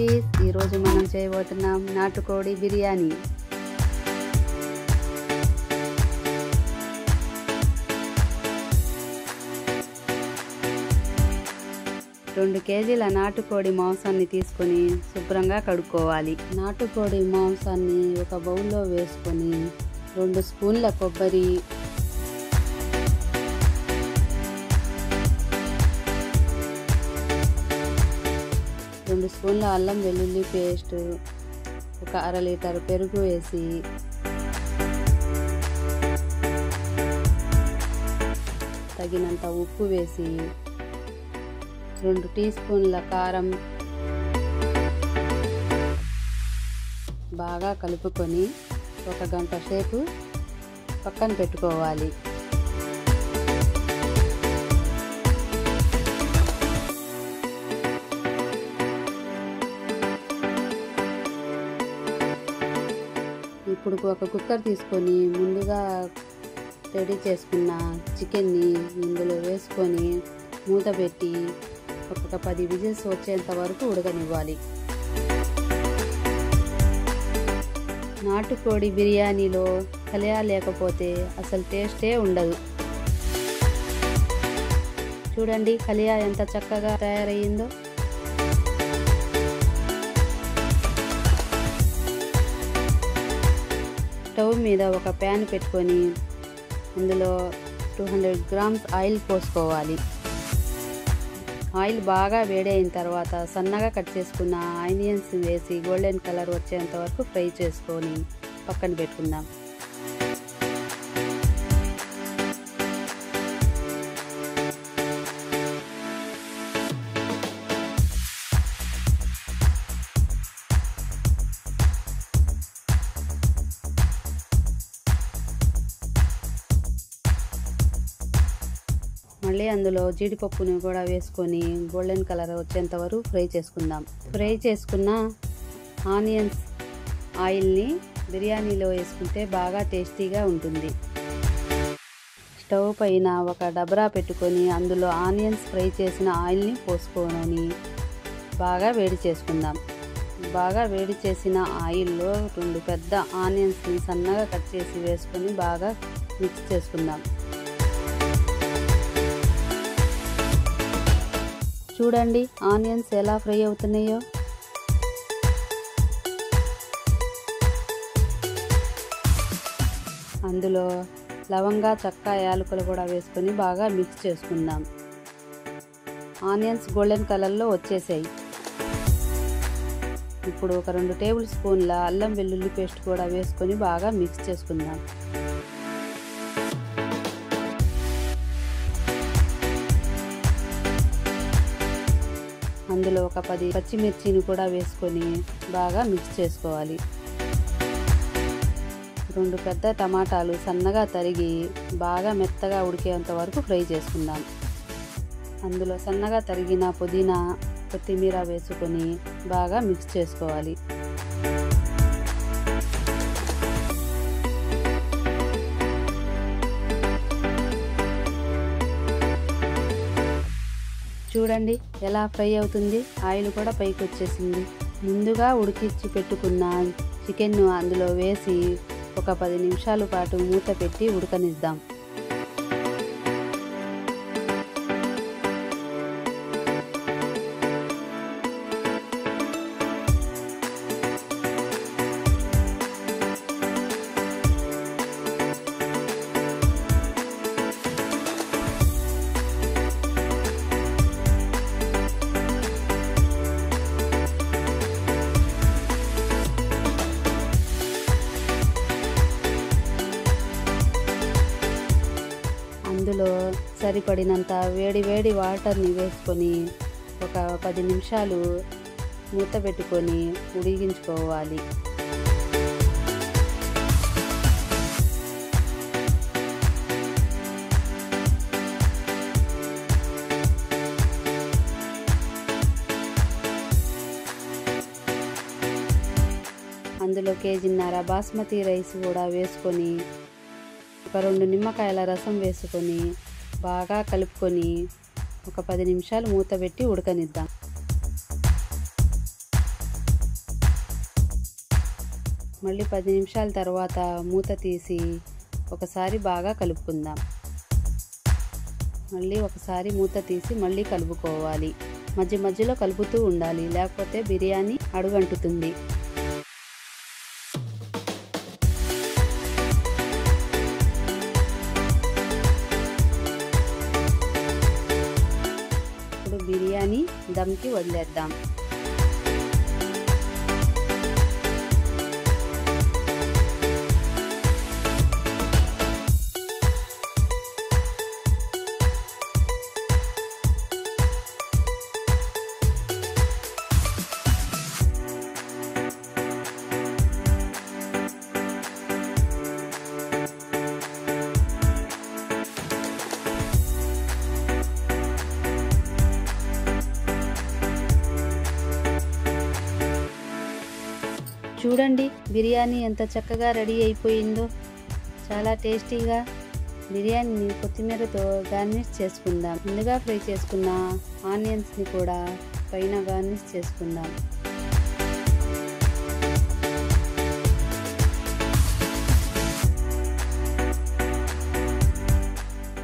Recipes. ఈరోజు మనం చేయబోతున్నాం నాటుకోడి బిర్యానీ. రెండు కేజీల నాటుకోడి మాంసాన్ని తీసుకొని శుభ్రంగా కడుక్కోవాలి. నాటుకోడి మాంసాన్ని ఒక బౌల్లో వేసుకొని 2 స్పూన్ల కొబ్బరి, 2 స్పూన్ల అల్లం వెల్లుల్లి పేస్ట్, ఒక అర లీటర్ పెరుగు వేసి తగినంత ఉప్పు వేసి 2 టీ స్పూన్ల కారం బాగా కలుపుకొని 1 గంట సేపు పక్కన పెట్టుకోవాలి. ఇప్పుడు ఒక కుక్కర్ తీసుకొని ముందుగా రెడీ చేసుకున్న చికెన్ని ఇందులో వేసుకొని మూత పెట్టి ఒక 10 విజిల్స్ వచ్చేంత వరకు ఉడకనివ్వాలి. నాటుకోడి బిర్యానీలో కలియా లేకపోతే అసలు టేస్టే ఉండదు. చూడండి కలియా ఎంత చక్కగా తయారయ్యిందో. స్టవ్ మీద ఒక ప్యాన్ పెట్టుకొని అందులో 200 గ్రామ్స్ ఆయిల్ పోసుకోవాలి. ఆయిల్ బాగా వేడైన తర్వాత సన్నగా కట్ చేసుకున్న ఆనియన్స్ వేసి గోల్డెన్ కలర్ వచ్చేంత వరకు ఫ్రై చేసుకొని పక్కన పెట్టుకుందాం. మళ్ళీ అందులో జీడిపప్పుని కూడా వేసుకొని గోల్డెన్ కలర్ వచ్చేంత వరకు ఫ్రై చేసుకుందాం. ఫ్రై చేసుకున్న ఆనియన్స్ ఆయిల్ని బిర్యానీలో వేసుకుంటే బాగా టేస్టీగా ఉంటుంది. స్టవ్ పైన ఒక డబరా పెట్టుకొని అందులో ఆనియన్స్ ఫ్రై చేసిన ఆయిల్ని పోసుకొని బాగా వేడి చేసుకుందాం. బాగా వేడి చేసిన ఆయిల్లో 2 పెద్ద ఆనియన్స్ని సన్నగా కట్ చేసి వేసుకొని బాగా మిక్స్ చేసుకుందాం. చూడండి ఆనియన్స్ ఎలా ఫ్రై అవుతున్నాయో. అందులో లవంగా, చెక్క, యాలకులు కూడా వేసుకొని బాగా మిక్స్ చేసుకుందాం. ఆనియన్స్ గోల్డెన్ కలర్లో వచ్చేసాయి. ఇప్పుడు ఒక 2 టేబుల్ స్పూన్ల అల్లం వెల్లుల్లి పేస్ట్ కూడా వేసుకొని బాగా మిక్స్ చేసుకుందాం. అందులో ఒక 10 పచ్చిమిర్చిని కూడా వేసుకొని బాగా మిక్స్ చేసుకోవాలి. 2 పెద్ద టమాటాలు సన్నగా తరిగి బాగా మెత్తగా ఉడికేంత వరకు ఫ్రై చేసుకుందాం. అందులో సన్నగా తరిగిన పుదీనా, కొత్తిమీర వేసుకొని బాగా మిక్స్ చేసుకోవాలి. చూడండి ఎలా ఫ్రై అవుతుంది. ఆయిల్ కూడా పైకి వచ్చేసింది. ముందుగా ఉడికించి పెట్టుకున్న చికెన్ను అందులో వేసి ఒక 10 నిమిషాల పాటు మూత పెట్టి ఉడకనిద్దాం. అందులో సరిపడినంత వేడి వాటర్ని వేసుకొని ఒక 10 నిమిషాలు మూత పెట్టుకొని ఉడికించుకోవాలి. అందులో 1.5 కేజీ బాస్మతి రైస్ కూడా వేసుకొని ఒక 2 నిమ్మకాయల రసం వేసుకొని బాగా కలుపుకొని ఒక 10 నిమిషాలు మూత పెట్టి ఉడకనిద్దాం. మళ్ళీ 10 నిమిషాల తర్వాత మూత తీసి ఒకసారి బాగా కలుపుకుందాం. మళ్ళీ ఒకసారి మూత తీసి మళ్ళీ కలుపుకోవాలి. మధ్య మధ్యలో కలుపుతూ ఉండాలి, లేకపోతే బిర్యానీ అడుగంటుతుంది. ఇప్పుడు బిర్యానీ దమ్కి వదిలేద్దాం. చూడండి బిర్యానీ ఎంత చక్కగా రెడీ అయిపోయిందో. చాలా టేస్టీగా బిర్యానీని కొత్తిమీరతో గార్నిష్ చేసుకుందాం. ముందుగా ఫ్రై చేసుకున్న ఆనియన్స్ని కూడా పైన గార్నిష్ చేసుకుందాం.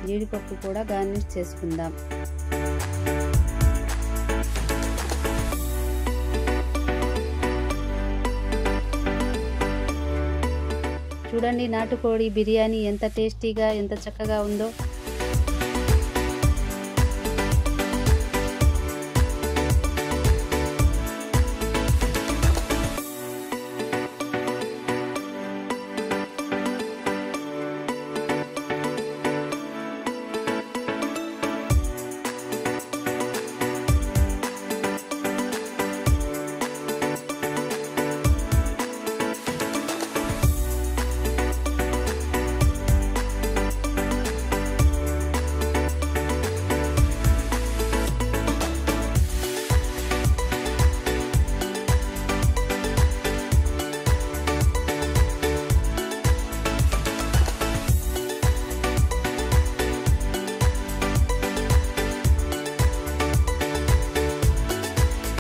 జీడిపప్పు కూడా గార్నిష్ చేసుకుందాం. చూడండి నాటుకోడి బిర్యానీ ఎంత టేస్టీగా ఎంత చక్కగా ఉందో.